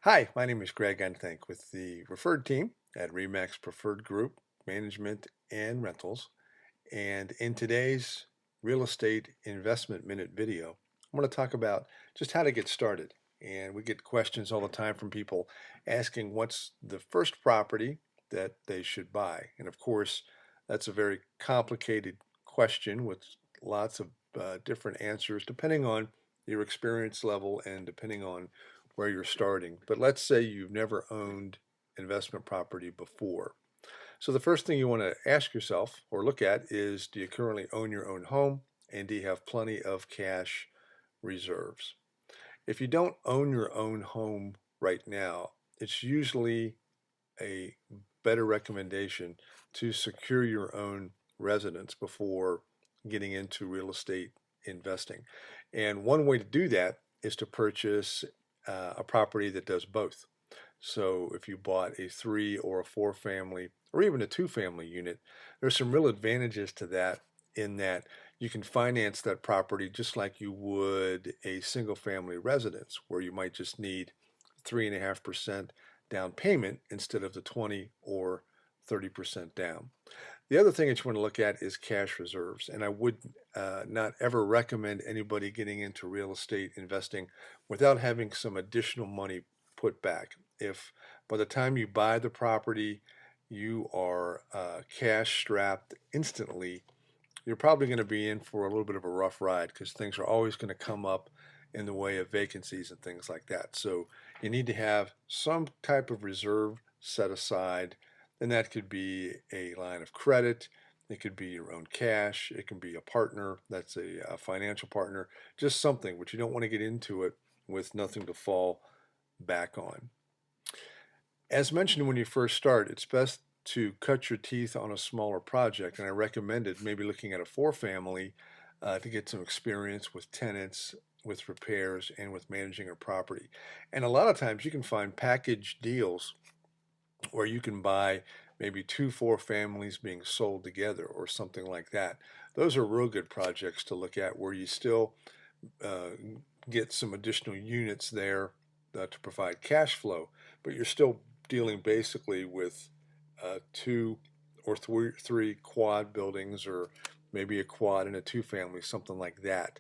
Hi, my name is Greg Unthank with the Referred team at Remax Preferred Group Management and Rentals. And in today's Real Estate Investment Minute video, I'm going to talk about just how to get started. And we get questions all the time from people asking what's the first property that they should buy. And of course, that's a very complicated question with lots of different answers depending on your experience level and depending on where you're starting. But let's say you've never owned investment property before. So the first thing you want to ask yourself or look at is, do you currently own your own home, and do you have plenty of cash reserves? If you don't own your own home right now, it's usually a better recommendation to secure your own residence before getting into real estate investing. And one way to do that is to purchase a property that does both. So if you bought a 3 or a 4 family or even a 2 family unit, there's some real advantages to that, in that you can finance that property just like you would a single family residence, where you might just need 3.5% down payment instead of the 20 or 30% down. The other thing that you want to look at is cash reserves, and I would not ever recommend anybody getting into real estate investing without having some additional money put back. If by the time you buy the property you are cash strapped instantly, you're probably going to be in for a little bit of a rough ride, because things are always going to come up in the way of vacancies and things like that. So you need to have some type of reserve set aside, and that could be a line of credit, it could be your own cash, it can be a partner that's a financial partner, just something, but you don't want to get into it with nothing to fall back on. As mentioned, when you first start, it's best to cut your teeth on a smaller project, and I recommended maybe looking at a 4 family to get some experience with tenants, with repairs, and with managing a property. And a lot of times you can find package deals where you can buy maybe 2 4 families being sold together or something like that. Those are real good projects to look at, where you still uh, get some additional units there to provide cash flow, but you're still dealing basically with 2 or three quad buildings, or maybe a quad and a 2 family, something like that,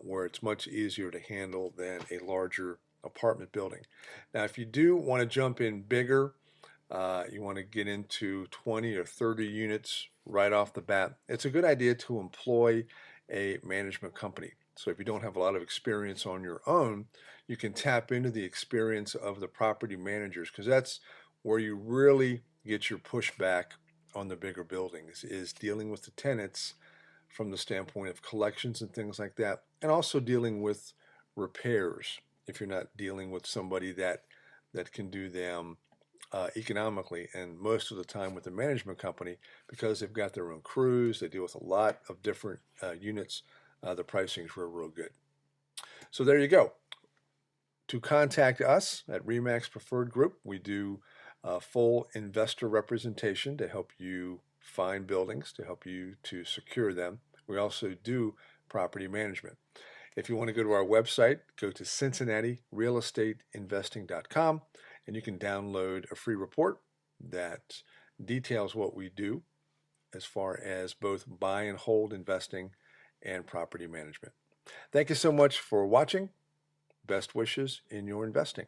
where it's much easier to handle than a larger apartment building. Now, if you do want to jump in bigger, you want to get into 20 or 30 units right off the bat, it's a good idea to employ a management company. So if you don't have a lot of experience on your own, you can tap into the experience of the property managers, because that's where you really get your pushback on the bigger buildings, is dealing with the tenants from the standpoint of collections and things like that, and also dealing with repairs if you're not dealing with somebody that can do them economically. And most of the time with the management company, because they've got their own crews, they deal with a lot of different units, the pricing is real good. So there you go. To contact us at Remax Preferred Group, we do full investor representation to help you find buildings, to help you to secure them. We also do property management. If you want to go to our website, go to CincinnatiRealEstateInvesting.com, and you can download a free report that details what we do as far as both buy and hold investing and property management. Thank you so much for watching. Best wishes in your investing.